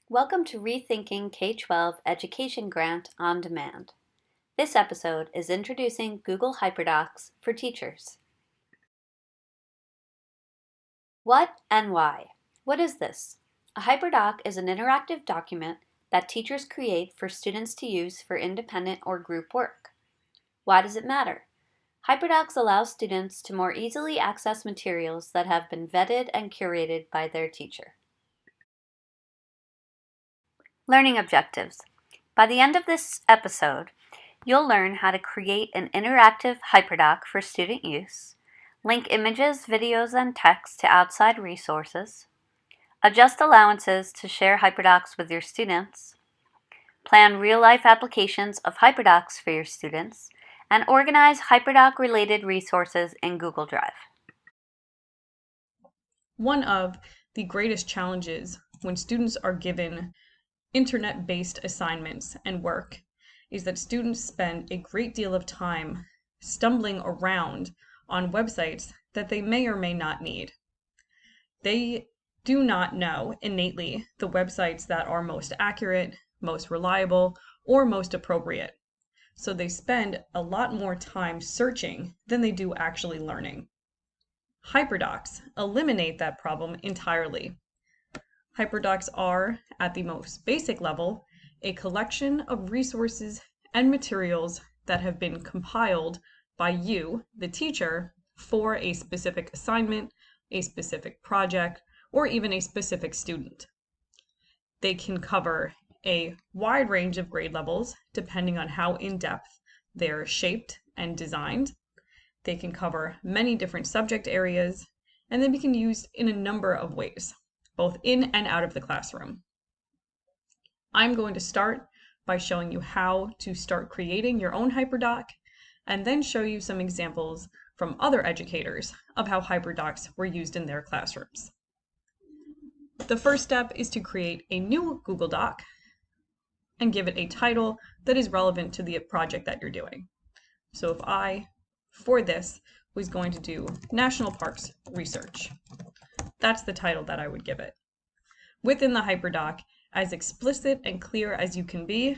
Welcome to Rethinking K-12 Education Grant on Demand. This episode is introducing Google Hyperdocs for teachers. What and why? What is this? A Hyperdoc is an interactive document that teachers create for students to use for independent or group work. Why does it matter? Hyperdocs allow students to more easily access materials that have been vetted and curated by their teacher. Learning objectives. By the end of this episode, you'll learn how to create an interactive Hyperdoc for student use, link images, videos, and text to outside resources, adjust allowances to share Hyperdocs with your students, plan real-life applications of Hyperdocs for your students, and organize Hyperdoc-related resources in Google Drive. One of the greatest challenges when students are given internet-based assignments and work is that students spend a great deal of time stumbling around on websites that they may or may not need. They do not know innately the websites that are most accurate, most reliable, or most appropriate. So they spend a lot more time searching than they do actually learning. Hyperdocs eliminate that problem entirely. Hyperdocs are, at the most basic level, a collection of resources and materials that have been compiled by you, the teacher, for a specific assignment, a specific project, or even a specific student. They can cover a wide range of grade levels depending on how in-depth they're shaped and designed. They can cover many different subject areas, and they can be used in a number of ways, both in and out of the classroom. I'm going to start by showing you how to start creating your own Hyperdoc, and then show you some examples from other educators of how Hyperdocs were used in their classrooms. The first step is to create a new Google Doc and give it a title that is relevant to the project that you're doing. So if I, for this, was going to do National Parks Research, that's the title that I would give it. Within the Hyperdoc, as explicit and clear as you can be,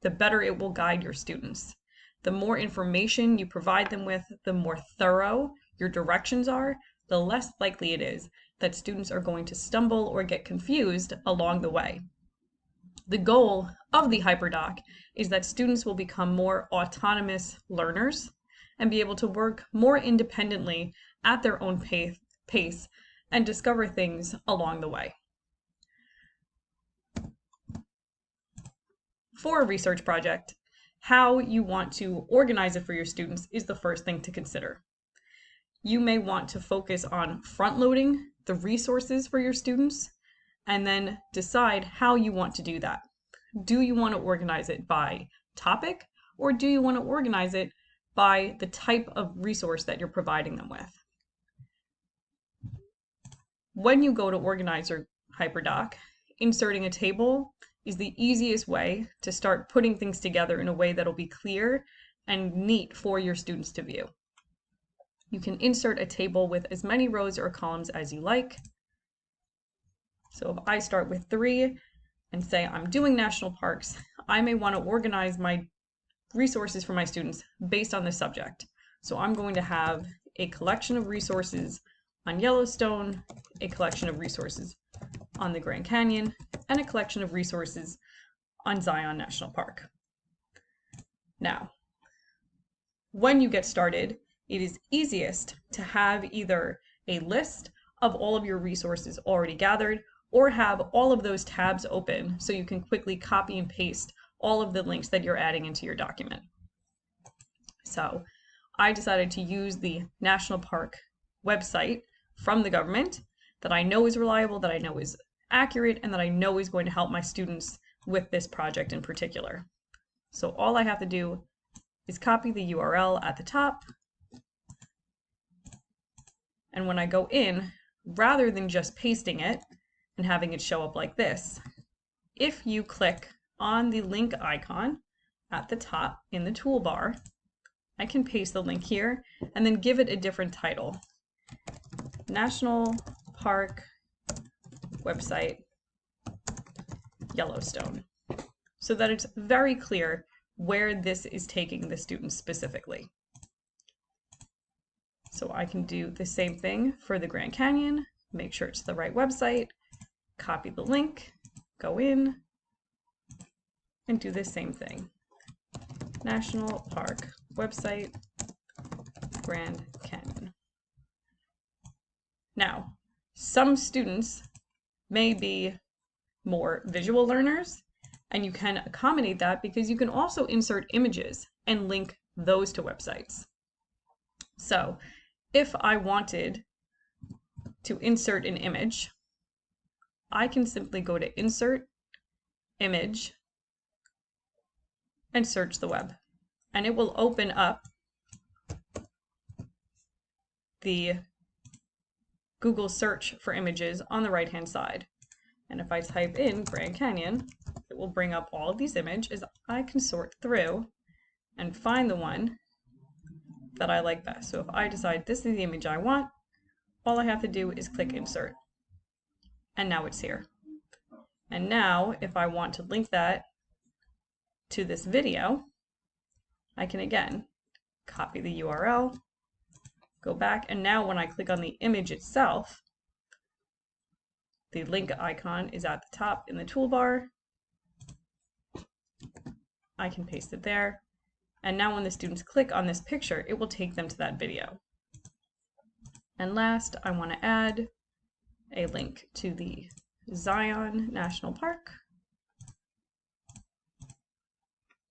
the better it will guide your students. The more information you provide them with, the more thorough your directions are, the less likely it is that students are going to stumble or get confused along the way. The goal of the Hyperdoc is that students will become more autonomous learners and be able to work more independently at their own pace and discover things along the way. For a research project, how you want to organize it for your students is the first thing to consider. You may want to focus on front-loading the resources for your students and then decide how you want to do that. Do you want to organize it by topic, or do you want to organize it by the type of resource that you're providing them with? When you go to organize your Hyperdoc, inserting a table is the easiest way to start putting things together in a way that'll be clear and neat for your students to view. You can insert a table with as many rows or columns as you like. So if I start with 3 and say I'm doing national parks, I may want to organize my resources for my students based on the subject. So I'm going to have a collection of resources on Yellowstone, a collection of resources on the Grand Canyon, and a collection of resources on Zion National Park. Now, when you get started, it is easiest to have either a list of all of your resources already gathered, or have all of those tabs open so you can quickly copy and paste all of the links that you're adding into your document. So I decided to use the National Park website from the government that I know is reliable, that I know is accurate, and that I know is going to help my students with this project in particular. So all I have to do is copy the URL at the top, and when I go in, rather than just pasting it and having it show up like this, if you click on the link icon at the top in the toolbar, I can paste the link here and then give it a different title. National Park website Yellowstone, so that it's very clear where this is taking the students specifically. So I can do the same thing for the Grand Canyon, make sure it's the right website, copy the link, go in, and do the same thing. National Park website, Grand Canyon. Now, some students may be more visual learners, and you can accommodate that because you can also insert images and link those to websites. So if I wanted to insert an image, I can simply go to Insert, Image, and search the web. And it will open up the Google search for images on the right-hand side. And if I type in Grand Canyon, it will bring up all of these images. I can sort through and find the one that I like best. So if I decide this is the image I want, all I have to do is click Insert. And now it's here. And now if I want to link that to this video, I can again copy the URL, go back, and now when I click on the image itself, the link icon is at the top in the toolbar. I can paste it there. And now when the students click on this picture, it will take them to that video. And last, I want to add a link to the Zion National Park.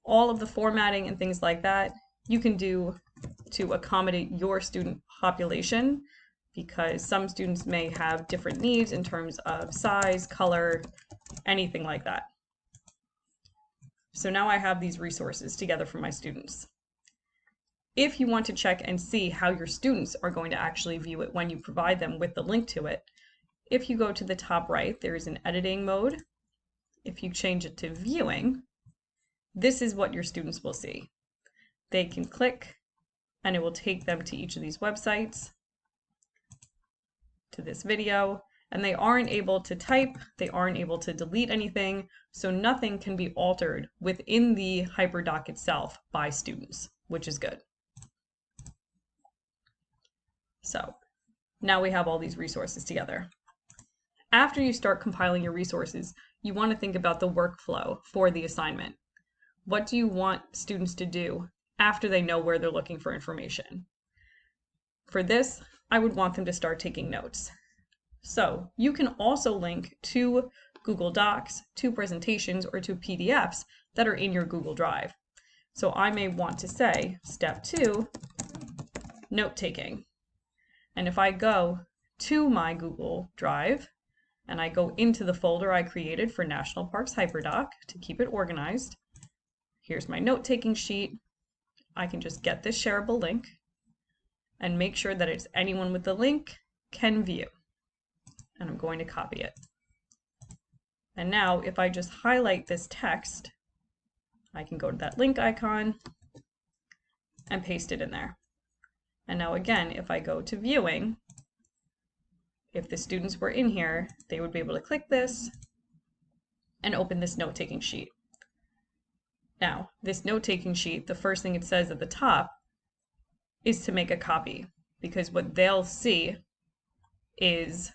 All of the formatting and things like that you can do to accommodate your student population, because some students may have different needs in terms of size, color, anything like that. So now I have these resources together for my students. If you want to check and see how your students are going to actually view it when you provide them with the link to it, if you go to the top right, there is an editing mode. If you change it to viewing, this is what your students will see. They can click and it will take them to each of these websites, to this video, and they aren't able to type, they aren't able to delete anything, so nothing can be altered within the Hyperdoc itself by students, which is good. So now we have all these resources together. After you start compiling your resources, you want to think about the workflow for the assignment. What do you want students to do after they know where they're looking for information? For this, I would want them to start taking notes. So you can also link to Google Docs, to presentations, or to PDFs that are in your Google Drive. So I may want to say, step 2, note-taking. And if I go to my Google Drive, and I go into the folder I created for National Parks Hyperdoc to keep it organized, here's my note-taking sheet. I can just get this shareable link and make sure that it's anyone with the link can view. And I'm going to copy it. And now if I just highlight this text, I can go to that link icon and paste it in there. And now again, if I go to viewing, if the students were in here, they would be able to click this and open this note-taking sheet. Now, this note-taking sheet, the first thing it says at the top is to make a copy, because what they'll see is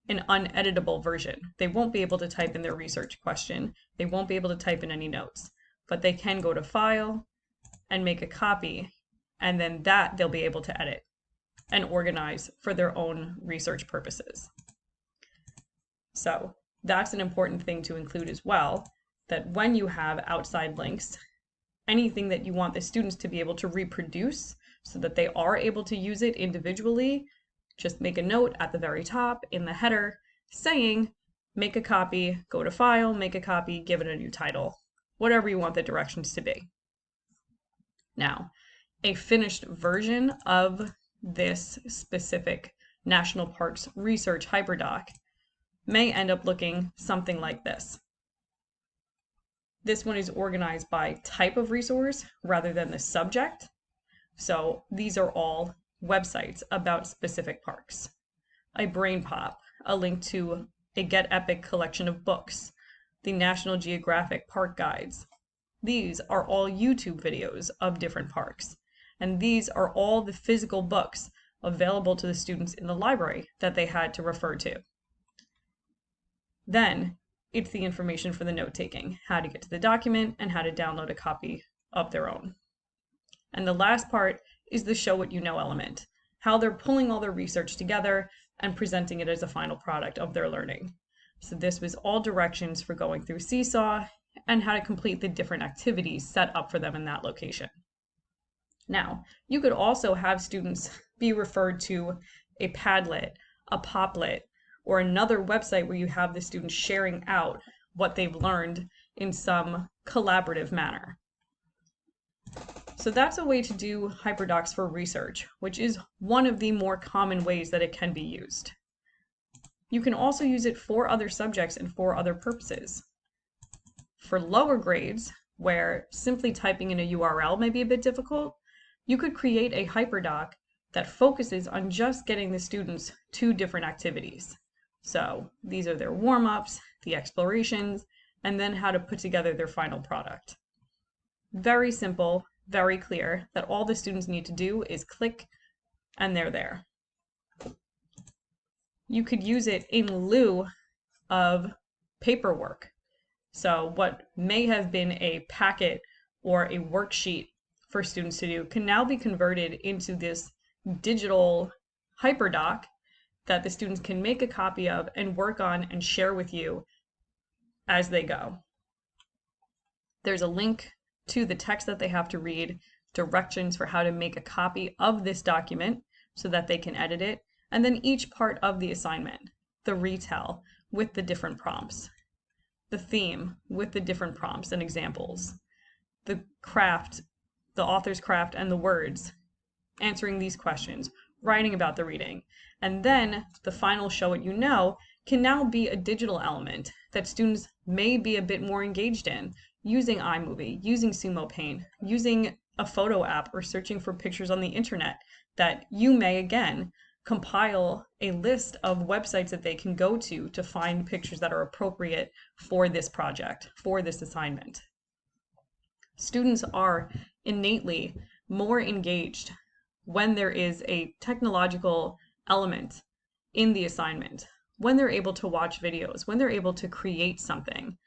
an uneditable version. They won't be able to type in their research question. They won't be able to type in any notes, but they can go to File and make a copy, and then that they'll be able to edit and organize for their own research purposes. So that's an important thing to include as well, that when you have outside links, anything that you want the students to be able to reproduce so that they are able to use it individually, just make a note at the very top in the header saying, make a copy, go to File, make a copy, give it a new title, whatever you want the directions to be. Now, a finished version of this specific National Parks Research Hyperdoc may end up looking something like this. This one is organized by type of resource rather than the subject. So these are all websites about specific parks. A brain pop, a link to a Get Epic collection of books, the National Geographic park guides. These are all YouTube videos of different parks. And these are all the physical books available to the students in the library that they had to refer to. Then it's the information for the note-taking, how to get to the document and how to download a copy of their own. And the last part is the show what you know element, how they're pulling all their research together and presenting it as a final product of their learning. So this was all directions for going through Seesaw and how to complete the different activities set up for them in that location. Now, you could also have students be referred to a Padlet, a Poplet, or another website where you have the students sharing out what they've learned in some collaborative manner. So that's a way to do Hyperdocs for research, which is one of the more common ways that it can be used. You can also use it for other subjects and for other purposes. For lower grades, where simply typing in a URL may be a bit difficult, you could create a Hyperdoc that focuses on just getting the students to different activities. So these are their warm-ups, the explorations, and then how to put together their final product. Very simple, very clear, that all the students need to do is click and they're there. You could use it in lieu of paperwork. So what may have been a packet or a worksheet for students to do can now be converted into this digital Hyperdoc that the students can make a copy of and work on and share with you as they go. There's a link to the text that they have to read, directions for how to make a copy of this document so that they can edit it, and then each part of the assignment, the retell with the different prompts, the theme with the different prompts and examples, the craft, the author's craft and the words, answering these questions, writing about the reading, and then the final show what you know can now be a digital element that students may be a bit more engaged in, using iMovie, using Sumo Paint, using a photo app, or searching for pictures on the internet that you may, again, compile a list of websites that they can go to find pictures that are appropriate for this project, for this assignment. Students are innately more engaged when there is a technological element in the assignment, when they're able to watch videos, when they're able to create something,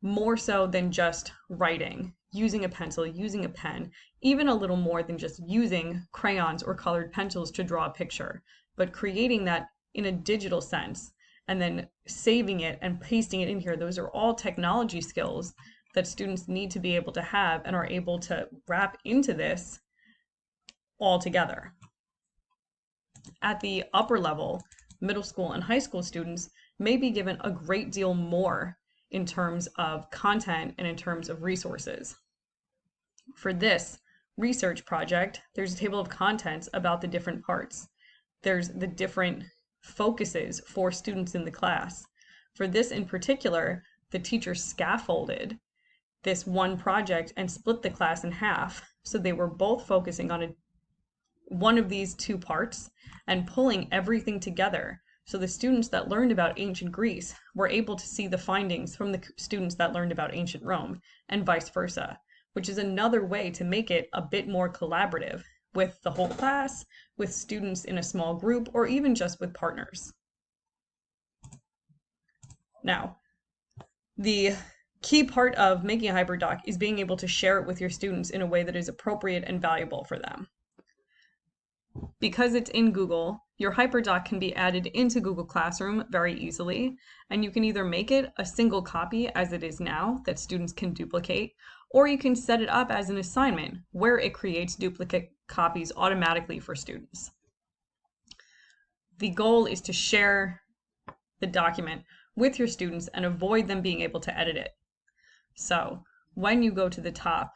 more so than just writing, using a pencil, using a pen, even a little more than just using crayons or colored pencils to draw a picture, but creating that in a digital sense and then saving it and pasting it in here. Those are all technology skills that students need to be able to have and are able to wrap into this all together. At the upper level, middle school and high school students may be given a great deal more in terms of content and in terms of resources. For this research project, there's a table of contents about the different parts. There's the different focuses for students in the class. For this in particular, the teacher scaffolded this one project and split the class in half. So they were both focusing on one of these two parts and pulling everything together. So the students that learned about ancient Greece were able to see the findings from the students that learned about ancient Rome and vice versa, which is another way to make it a bit more collaborative with the whole class, with students in a small group, or even just with partners. Now, the key part of making a Hyperdoc is being able to share it with your students in a way that is appropriate and valuable for them. Because it's in Google, your Hyperdoc can be added into Google Classroom very easily, and you can either make it a single copy as it is now that students can duplicate, or you can set it up as an assignment where it creates duplicate copies automatically for students. The goal is to share the document with your students and avoid them being able to edit it. So when you go to the top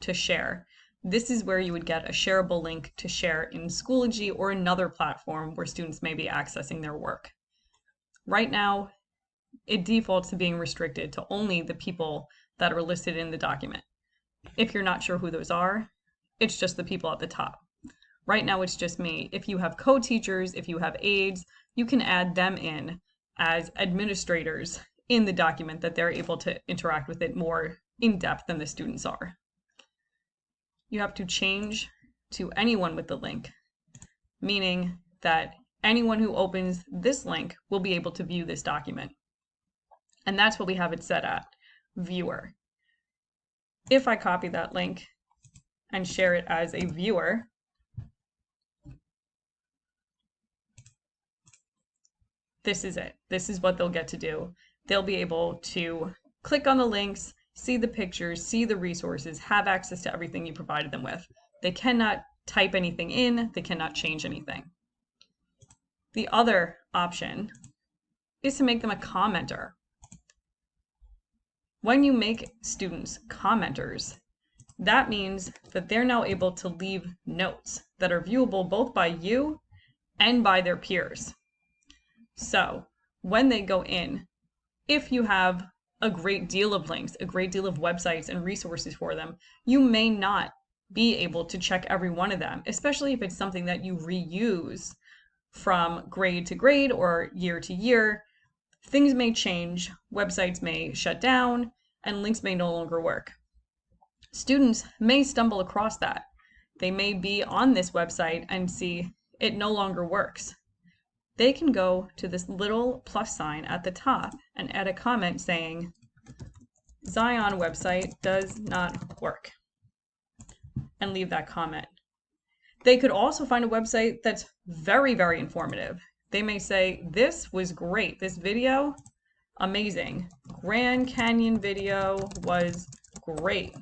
to share, this is where you would get a shareable link to share in Schoology or another platform where students may be accessing their work. Right now, it defaults to being restricted to only the people that are listed in the document. If you're not sure who those are, it's just the people at the top. Right now, it's just me. If you have co-teachers, if you have aides, you can add them in as administrators in the document, that they're able to interact with it more in depth than the students are. You have to change to anyone with the link, meaning that anyone who opens this link will be able to view this document. And that's what we have it set at, viewer. If I copy that link and share it as a viewer, this is it. This is what they'll get to do. They'll be able to click on the links, see the pictures, see the resources, have access to everything you provided them with. They cannot type anything in, they cannot change anything. The other option is to make them a commenter. When you make students commenters, that means that they're now able to leave notes that are viewable both by you and by their peers. So when they go in, if you have a great deal of links, a great deal of websites and resources for them, you may not be able to check every one of them, especially if it's something that you reuse from grade to grade or year to year. Things may change, websites may shut down, and links may no longer work. Students may stumble across that. They may be on this website and see it no longer works. They can go to this little plus sign at the top and add a comment saying, Zion website does not work, and leave that comment. They could also find a website that's very, very informative. They may say, this was great, this video, amazing. Grand Canyon video was great.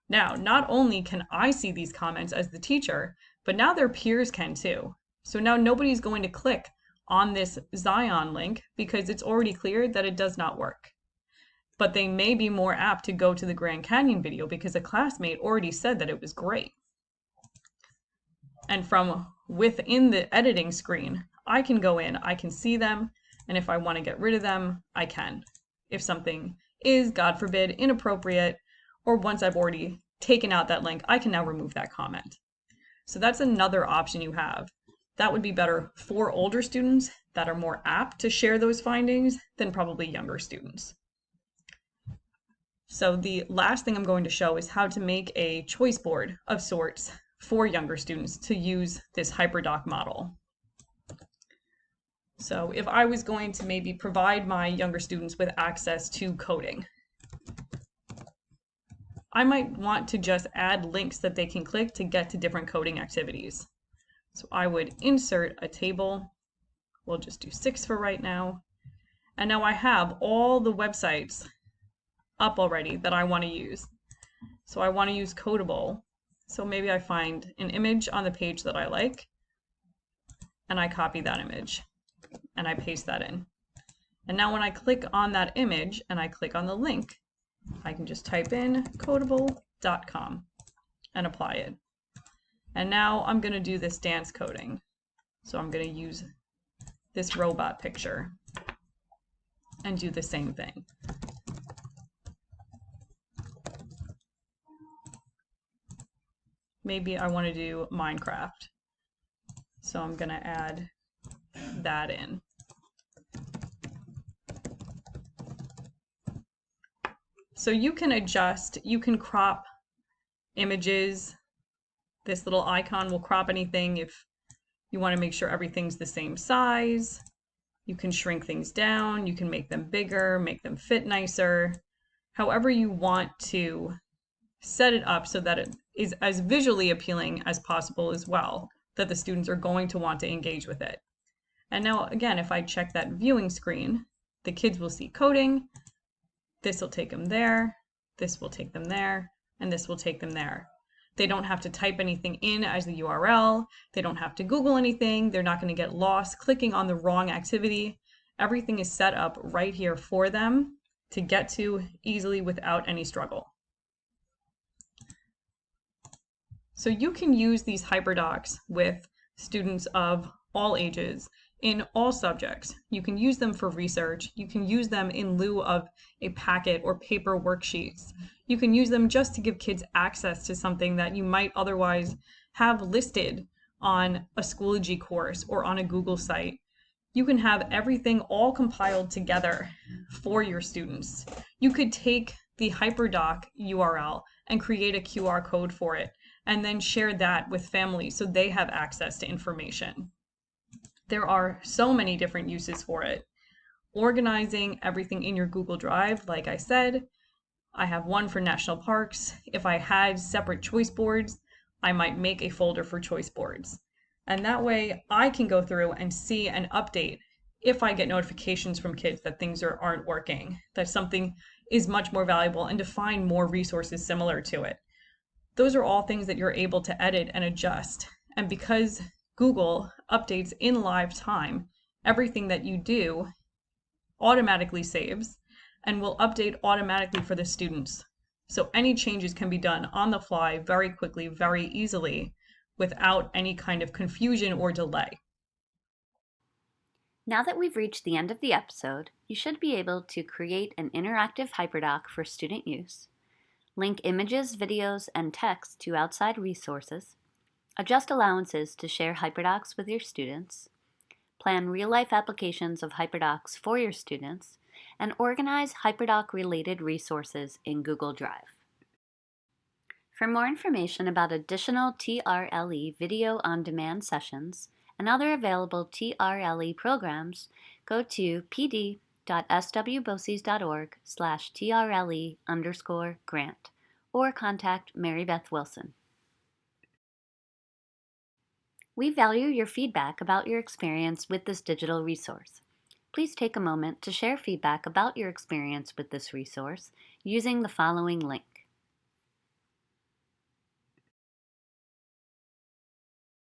Now, not only can I see these comments as the teacher, but now their peers can too. So now nobody's going to click on this Zion link because it's already clear that it does not work. But they may be more apt to go to the Grand Canyon video because a classmate already said that it was great. And from within the editing screen, I can go in, I can see them, and if I want to get rid of them, I can. If something is, God forbid, inappropriate, or once I've already taken out that link, I can now remove that comment. So that's another option you have. That would be better for older students that are more apt to share those findings than probably younger students. So the last thing I'm going to show is how to make a choice board of sorts for younger students to use this Hyperdoc model. So if I was going to maybe provide my younger students with access to coding, I might want to just add links that they can click to get to different coding activities. So I would insert a table. We'll just do 6 for right now. And now I have all the websites up already that I want to use. So I want to use Codeable. So maybe I find an image on the page that I like, and I copy that image, and I paste that in. And now when I click on that image and I click on the link, I can just type in codeable.com and apply it. And now I'm going to do this dance coding. So I'm going to use this robot picture and do the same thing. Maybe I want to do Minecraft. So I'm going to add that in. So you can adjust, you can crop images. This little icon will crop anything if you want to make sure everything's the same size. You can shrink things down, you can make them bigger, make them fit nicer. However you want to set it up so that it is as visually appealing as possible as well, that the students are going to want to engage with it. And now again, if I check that viewing screen, the kids will see coding. This will take them there, this will take them there, and this will take them there. They don't have to type anything in as the URL. They don't have to Google anything. They're not going to get lost clicking on the wrong activity. Everything is set up right here for them to get to easily without any struggle. So you can use these Hyperdocs with students of all ages in all subjects. You can use them for research. You can use them in lieu of a packet or paper worksheets. You can use them just to give kids access to something that you might otherwise have listed on a Schoology course or on a Google site. You can have everything all compiled together for your students. You could take the Hyperdoc URL and create a QR code for it, and then share that with families so they have access to information. There are so many different uses for it. Organizing everything in your Google Drive, like I said, I have one for national parks. If I had separate choice boards, I might make a folder for choice boards. And that way I can go through and see and update if I get notifications from kids that things aren't working, that something is much more valuable, and to find more resources similar to it. Those are all things that you're able to edit and adjust. And because Google updates in live time, everything that you do automatically saves and will update automatically for the students. So any changes can be done on the fly very quickly, very easily, without any kind of confusion or delay. Now that we've reached the end of the episode, you should be able to create an interactive Hyperdoc for student use, link images, videos, and text to outside resources, adjust allowances to share Hyperdocs with your students, plan real-life applications of Hyperdocs for your students, and organize Hyperdoc-related resources in Google Drive. For more information about additional TRLE video on-demand sessions and other available TRLE programs, go to pd.swboces.org/TRLE_grant or contact Mary Beth Wilson. We value your feedback about your experience with this digital resource. Please take a moment to share feedback about your experience with this resource using the following link.